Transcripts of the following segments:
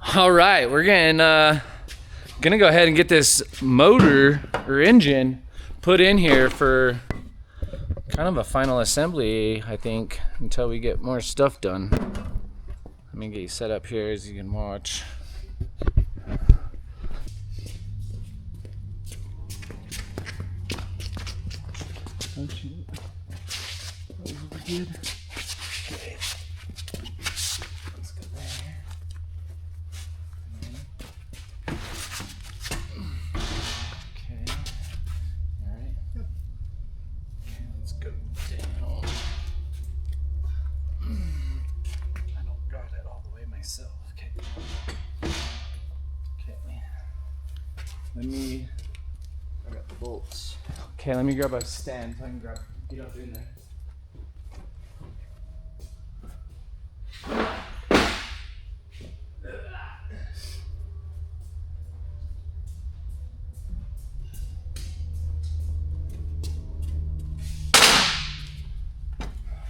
All right, we're gonna go ahead and get this motor or engine put in here for kind of a final assembly, I think, until we get more stuff done. Let me get you set up here as you can watch. Oh shoot. That was over good. Okay. Let's go there. Okay. Alright. Okay, let's go down. I don't draw that all the way myself. Okay. Okay. I got the bolts. Okay, let me grab a stand so I can get up in there.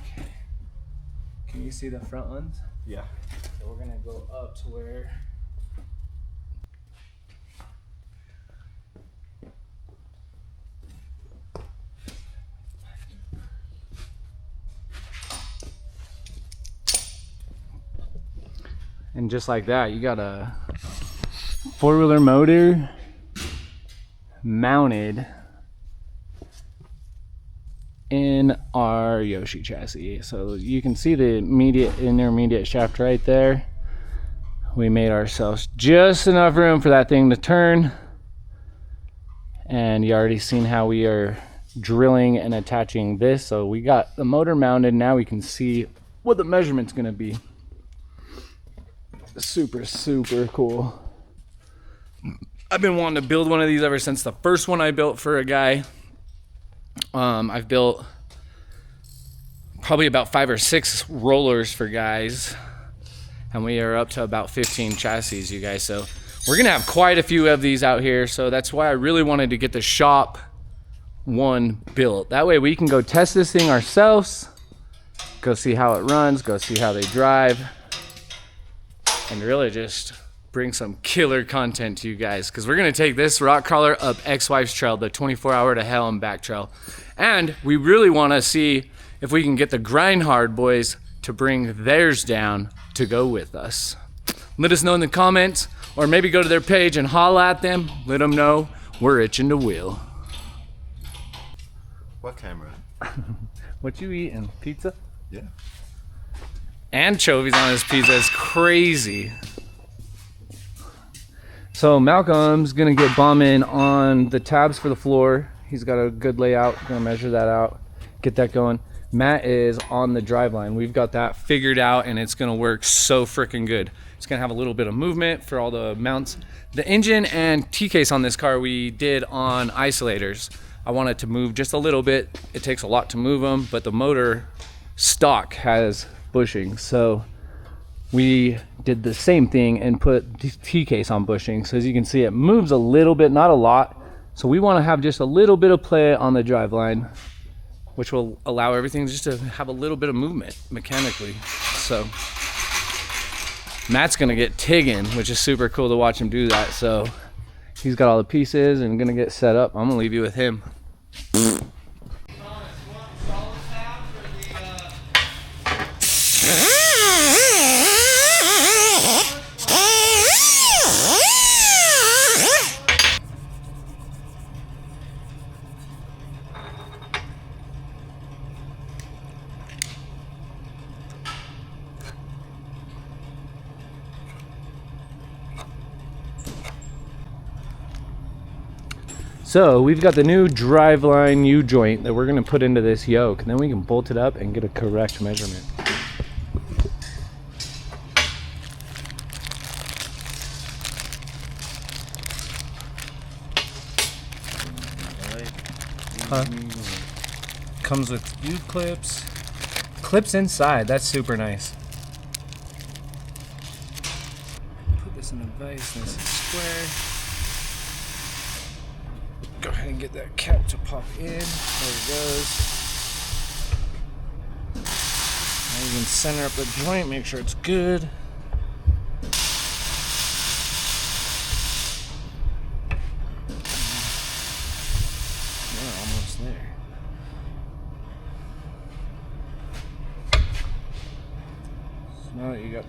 Okay. Can you see the front ones? Yeah. So we're gonna go up to where and just like that, you got a four-wheeler motor mounted in our Yoshi chassis. So you can see the intermediate shaft right there. We made ourselves just enough room for that thing to turn. And you already seen how we are drilling and attaching this. So we got the motor mounted. Now we can see what the measurement's gonna be. Super cool. I've been wanting to build one of these ever since the first one I built for a guy. I've built probably about 5 or 6 rollers for guys, and we are up to about 15 chassis, you guys. So we're gonna have quite a few of these out here. So that's why I really wanted to get the shop one built. That way we can go test this thing ourselves, go see how it runs, go see how they drive, and really just bring some killer content to you guys, because we're gonna take this rock crawler up ex-wife's trail, the 24-hour to hell and back trail, and we really want to see if we can get the grind hard boys to bring theirs down to go with us. Let us know in the comments, or maybe go to their page and holla at them. Let them know we're itching to wheel. What camera? What you eating? Pizza? Yeah. Anchovies on his pizza is crazy. So Malcolm's gonna get bombing on the tabs for the floor. He's got a good layout. Gonna measure that out, get that going. Matt is on the Driveline. We've got that figured out, and it's gonna work so freaking good. It's gonna have a little bit of movement for all the mounts. The engine and T-case on this car we did on isolators. I want it to move just a little bit. It takes a lot to move them, but the motor stock has bushing, so we did the same thing and put T-case on bushing. So as you can see, it moves a little bit, not a lot. So we want to have just a little bit of play on the Driveline, which will allow everything just to have a little bit of movement mechanically. So Matt's gonna get tigging, which is super cool to watch him do that. So he's got all the pieces and gonna get set up. I'm gonna leave you with him. So we've got the new Driveline U-joint that we're gonna put into this yoke, and then we can bolt it up and get a correct measurement. Comes with U-clips, clips inside. That's super nice. Put this in a vise, nice and square. Go ahead and get that cap to pop in. There it goes. Now you can center up the joint, make sure it's good.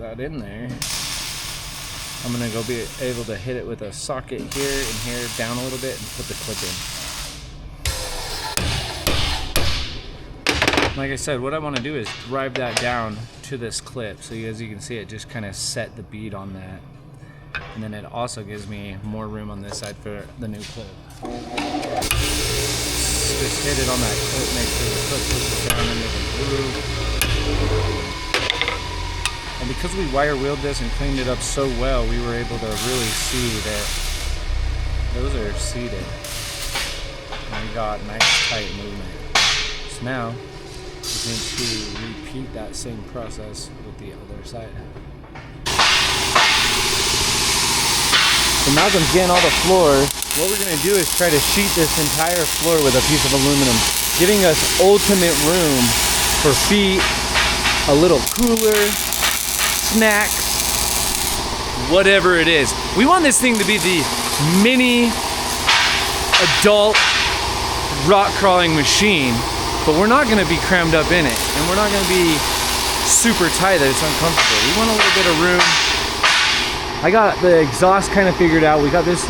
that in there. I'm gonna go be able to hit it with a socket here and here, down a little bit, and put the clip in. Like I said, what I want to do is drive that down to this clip, so as you can see, it just kind of set the bead on that. And then it also gives me more room on this side for the new clip. Just hit it on that clip, make sure the clip pushes down into the groove. And because we wire wheeled this and cleaned it up so well, we were able to really see that those are seated. And we got nice tight movement. So now, we need to repeat that same process with the other side. So Malcolm's getting all the floor. What we're gonna do is try to sheet this entire floor with a piece of aluminum, giving us ultimate room for feet, a little cooler, snacks, whatever it is. We want this thing to be the mini adult rock crawling machine, but we're not gonna be crammed up in it, and we're not gonna be super tight that it's uncomfortable. We want a little bit of room. I got the exhaust kind of figured out. We got this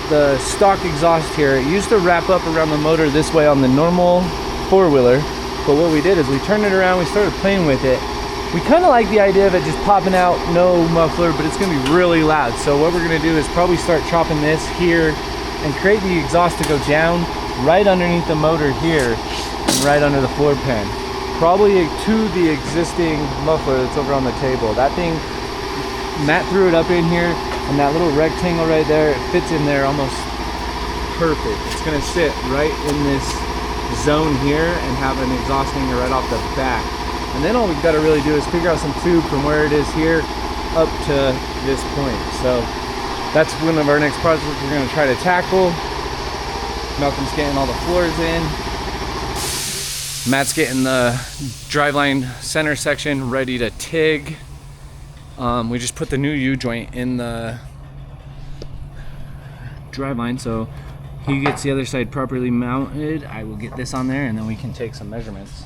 the stock exhaust here. It used to wrap up around the motor this way on the normal four-wheeler, but what we did is we turned it around, we started playing with it. We kind of like the idea of it just popping out, no muffler, but it's gonna be really loud. So what we're gonna do is probably start chopping this here and create the exhaust to go down right underneath the motor here and right under the floor pan. Probably to the existing muffler that's over on the table. That thing, Matt threw it up in here, and that little rectangle right there, it fits in there almost perfect. It's gonna sit right in this zone here and have an exhaust hanger right off the back. And then all we've got to really do is figure out some tube from where it is here up to this point. So that's one of our next projects we're gonna try to tackle. Malcolm's getting all the floors in. Matt's getting the driveline center section ready to TIG. We just put the new U-joint in the driveline, so he gets the other side properly mounted. I will get this on there, and then we can take some measurements.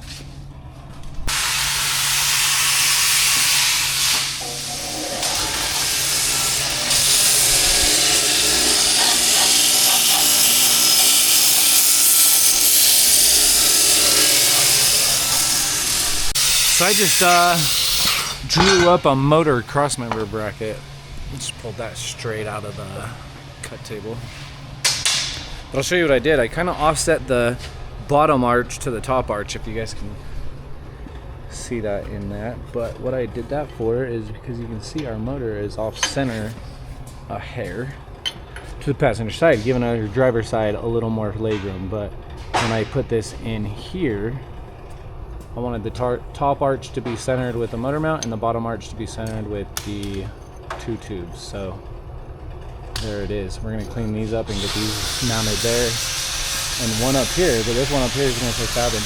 So I just drew up a motor crossmember bracket. Just pulled that straight out of the cut table. But I'll show you what I did. I kind of offset the bottom arch to the top arch, if you guys can see that in that. But what I did that for is because you can see our motor is off center a hair to the passenger side, giving our driver's side a little more legroom. But when I put this in here, I wanted the top arch to be centered with the motor mount and the bottom arch to be centered with the two tubes. So there it is. We're gonna clean these up and get these mounted there. And one up here, but this one up here is gonna say FABN.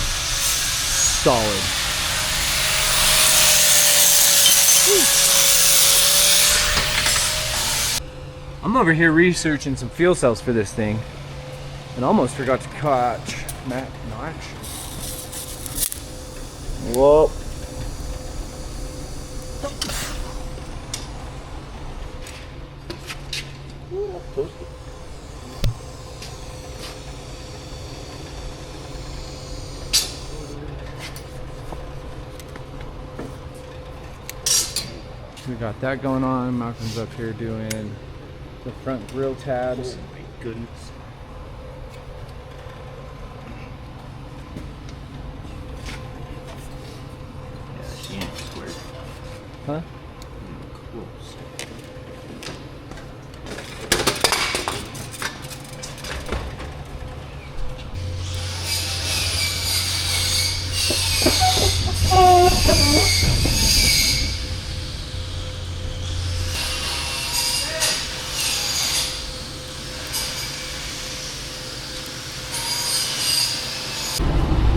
Solid. Woo. I'm over here researching some fuel cells for this thing and almost forgot to catch Matt in action. Whoa. We got that going on. Malcolm's up here doing the front grill tabs. Oh my goodness. Huh? Close.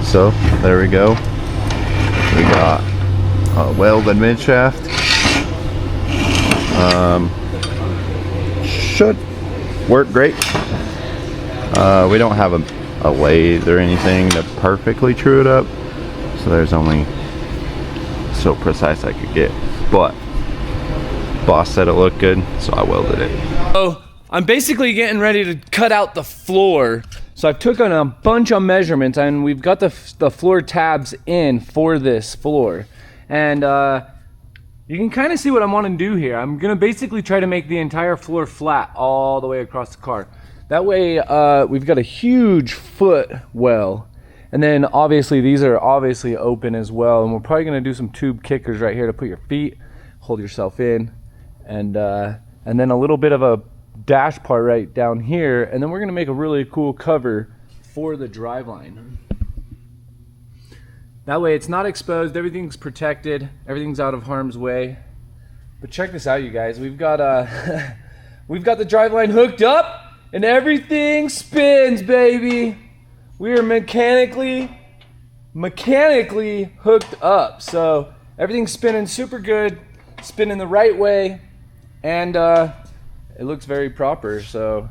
So there we go. We got a welded mid shaft. Should work great. We don't have a lathe or anything to perfectly true it up, so there's only so precise I could get, but boss said it looked good, so I welded it. So I'm basically getting ready to cut out the floor. So I've taken a bunch of measurements, and we've got the floor tabs in for this floor. And you can kind of see what I want to do here. I'm gonna basically try to make the entire floor flat all the way across the car. That way we've got a huge foot well. And then obviously these are obviously open as well. And we're probably gonna do some tube kickers right here to put your feet, hold yourself in. And then a little bit of a dash part right down here, and then we're gonna make a really cool cover for the driveline. That way it's not exposed, everything's protected, everything's out of harm's way. But check this out, you guys. We've got we've got the driveline hooked up and everything spins, baby. We are mechanically hooked up. So everything's spinning super good, spinning the right way, and it looks very proper. So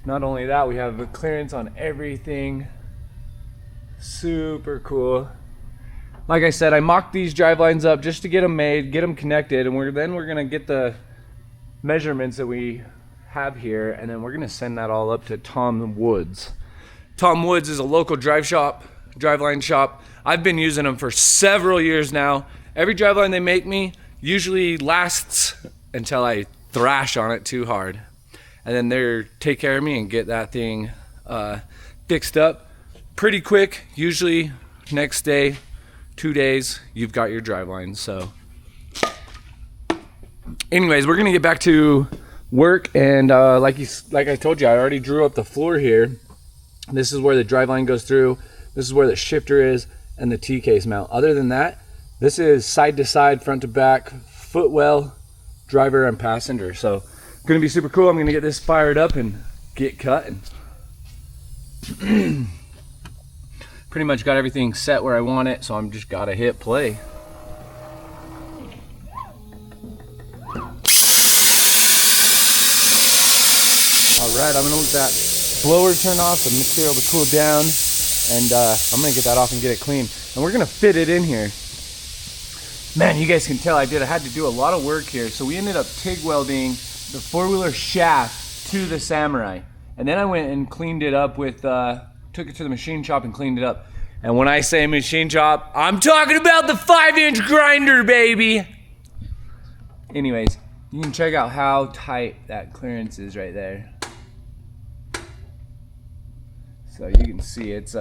not only that, we have the clearance on everything. Super cool. Like I said, I mocked these drivelines up just to get them made, get them connected, and we're gonna get the measurements that we have here, and then we're gonna send that all up to Tom Woods. Tom Woods is a local driveline shop. I've been using them for several years now. Every driveline they make me usually lasts until I thrash on it too hard, and then they take care of me and get that thing fixed up pretty quick. Usually next day, 2 days, you've got your driveline. So anyways, we're gonna get back to work, and like I told you, I already drew up the floor here. This is where the driveline goes through, this is where the shifter is, and the T-case mount. Other than that, this is side to side, front to back, footwell, driver and passenger. So gonna be super cool. I'm gonna get this fired up and get cutting. Pretty much got everything set where I want it, so I'm just gotta hit play. All right, I'm gonna let that blower turn off, the material to cool down, and I'm gonna get that off and get it clean. And we're gonna fit it in here. Man, you guys can tell I had to do a lot of work here. So we ended up TIG welding the four-wheeler shaft to the Samurai. And then I went and cleaned it up with, took it to the machine shop and cleaned it up. And when I say machine shop, I'm talking about the 5-inch grinder, baby. Anyways, you can check out how tight that clearance is right there. So you can see it's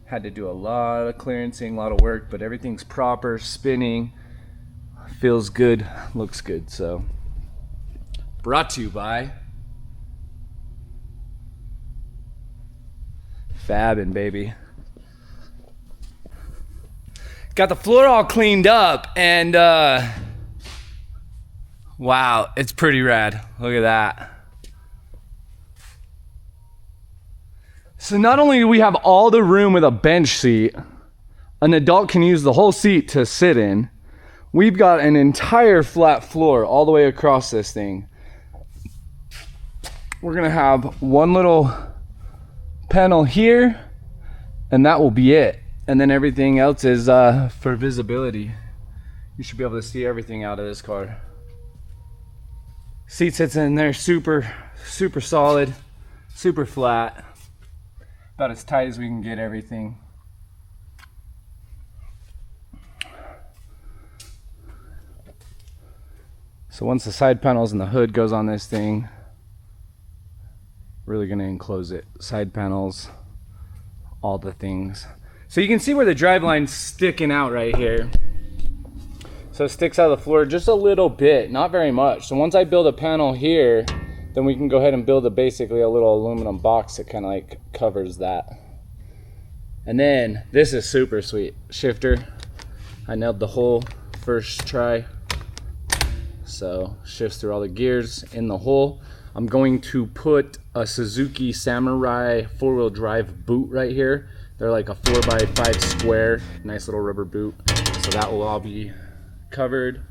had to do a lot of clearancing, a lot of work, but everything's proper, spinning, feels good, looks good. So brought to you by FABN, baby. Got the floor all cleaned up, and wow, it's pretty rad. Look at that. So not only do we have all the room with a bench seat, an adult can use the whole seat to sit in, we've got an entire flat floor all the way across this thing. We're gonna have one little panel here, and that will be it. And then everything else is for visibility. You should be able to see everything out of this car. Seat sits in there super solid, super flat. About as tight as we can get everything. So once the side panels and the hood goes on this thing, really gonna enclose it. Side panels, all the things. So you can see where the driveline's sticking out right here. So it sticks out of the floor just a little bit, not very much. So once I build a panel here, then we can go ahead and build basically a little aluminum box that kind of like covers that. And then this is super sweet. Shifter, I nailed the hole first try. So shifts through all the gears in the hole. I'm going to put a Suzuki Samurai 4-wheel drive boot right here. They're like a 4x5 square, nice little rubber boot. So that will all be covered.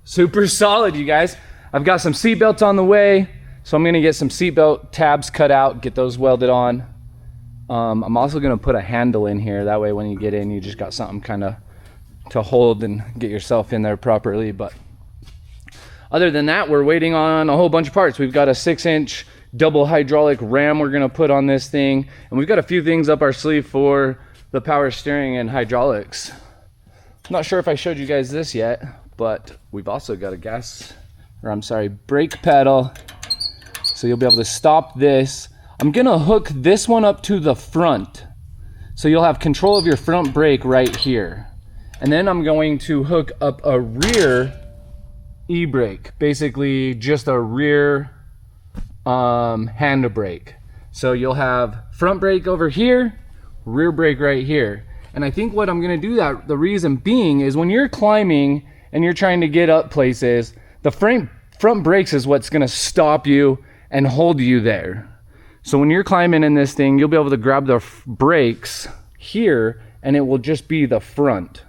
Super solid, you guys. I've got some seat belts on the way, so I'm gonna get some seat belt tabs cut out, get those welded on. I'm also gonna put a handle in here. That way when you get in, you just got something kind of to hold and get yourself in there properly. But other than that, we're waiting on a whole bunch of parts. We've got a 6-inch double hydraulic ram we're gonna put on this thing, and we've got a few things up our sleeve for the power steering and hydraulics. I'm not sure if I showed you guys this yet, but we've also got a brake pedal, so you'll be able to stop this. I'm gonna hook this one up to the front, so you'll have control of your front brake right here. And then I'm going to hook up a rear e-brake, basically just a rear hand brake. So you'll have front brake over here, rear brake right here. And I think what I'm gonna do that, the reason being is when you're climbing and you're trying to get up places, the front brakes is what's gonna stop you and hold you there. So when you're climbing in this thing, you'll be able to grab the brakes here and it will just be the front,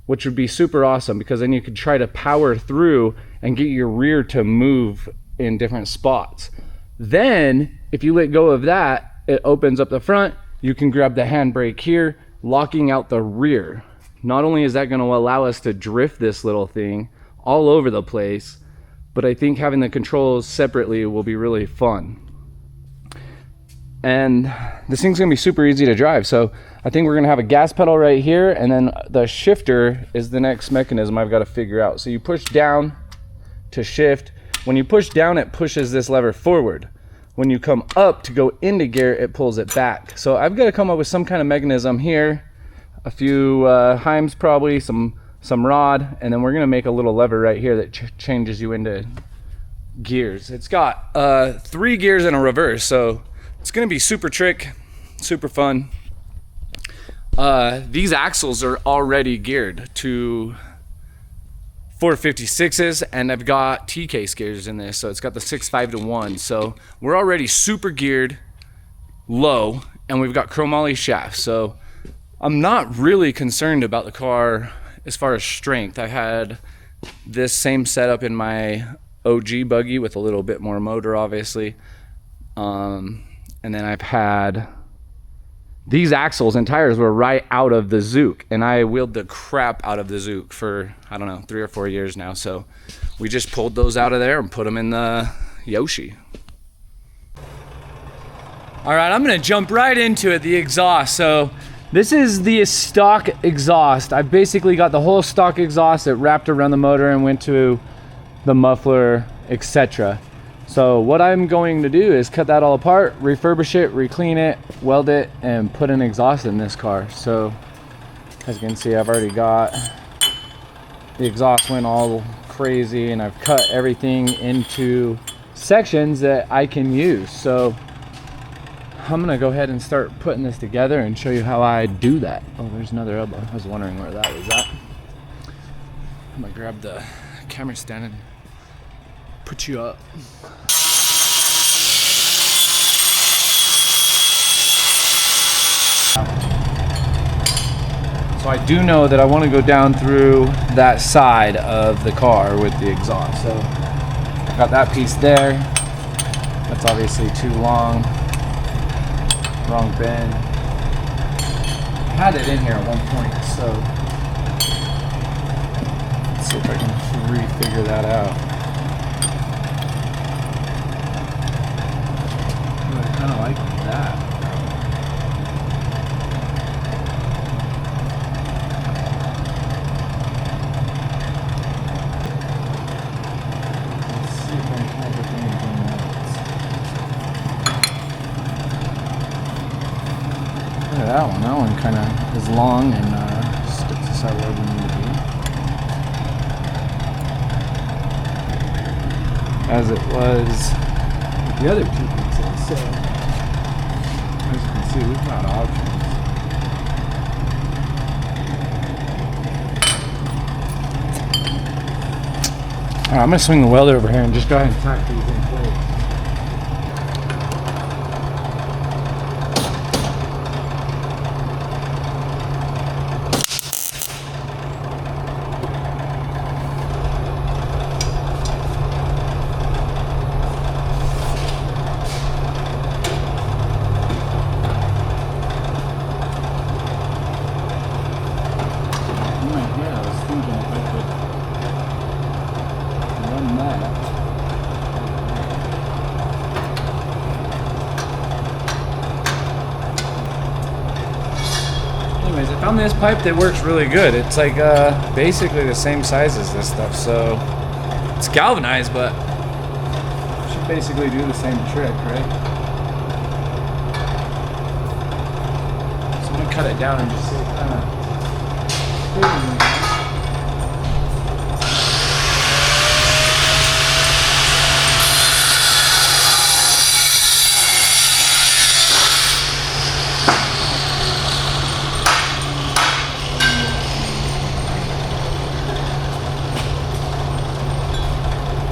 which would be super awesome, because then you could try to power through and get your rear to move in different spots. Then if you let go of that, it opens up the front. You can grab the handbrake here, locking out the rear. Not only is that going to allow us to drift this little thing all over the place, but I think having the controls separately will be really fun. And this thing's gonna be super easy to drive. So I think we're gonna have a gas pedal right here, and then the shifter is the next mechanism I've got to figure out. So you push down to shift. When you push down, it pushes this lever forward. When you come up to go into gear, it pulls it back. So I've got to come up with some kind of mechanism here, a few heims probably, some rod, and then we're gonna make a little lever right here that changes you into gears. It's got 3 gears and a reverse, so it's gonna be super fun. These axles are already geared to 456s, and I've got T-case gears in this, so it's got the 6.5-to-1. So we're already super geared low, and we've got chromoly shafts. So I'm not really concerned about the car as far as strength. I had this same setup in my OG buggy with a little bit more motor, obviously. And then I've had these axles and tires were right out of the Zook, and I wheeled the crap out of the Zook for, I don't know, 3 or 4 years now. So we just pulled those out of there and put them in the Yoshi. All right, I'm gonna jump right into it, the exhaust. So this is the stock exhaust. I basically got the whole stock exhaust that wrapped around the motor and went to the muffler, etc. So what I'm going to do is cut that all apart, refurbish it, re-clean it, weld it, and put an exhaust in this car. So as you can see, I've already got the exhaust went all crazy, and I've cut everything into sections that I can use. So I'm gonna go ahead and start putting this together and show you how I do that. Oh, there's another elbow. I was wondering where that was at. I'm gonna grab the camera stand and put you up. So I do know that I want to go down through that side of the car with the exhaust. So I've got that piece there. That's obviously too long. Wrong bend. I had it in here at one point, so let's see if I can refigure that out. I kind of like that. Let's see if I can hold it anything else. Look at that one. That one kind of is long and sticks us out where we need to be. As it was with the other 2 pieces. So, as you can see, we've got options. Alright, I'm going to swing the welder over here and just go ahead and tack these in place. found this pipe that works really good. It's like basically the same size as this stuff, so it's galvanized, but it should basically do the same trick, right? So I'm gonna cut it down and just see it kind of.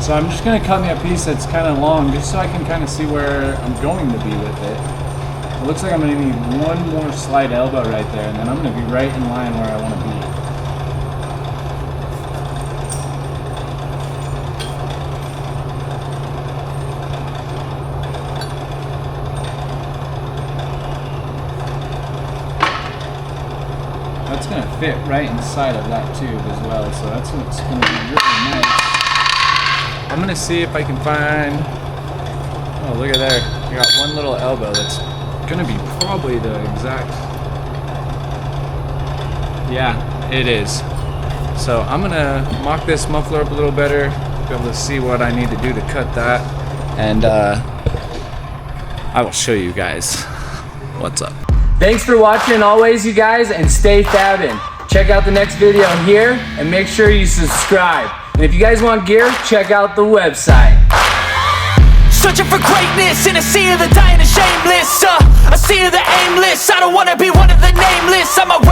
So I'm just gonna cut me a piece that's kind of long, just so I can kind of see where I'm going to be with it. It looks like I'm gonna need one more slight elbow right there, and then I'm gonna be right in line where I want to be. That's gonna fit right inside of that tube as well, so that's what's gonna be really nice. I'm gonna see if I can find, oh look at there, I got one little elbow that's gonna be probably the exact, yeah, it is. So I'm gonna mock this muffler up a little better, be able to see what I need to do to cut that, and I will show you guys what's up. Thanks for watching always, you guys, and stay fabbing. Check out the next video here, and make sure you subscribe. And if you guys want gear, check out the website. Searching for greatness in a sea of the dying and shameless. A sea of the aimless. I don't wanna be one of the nameless. I'm a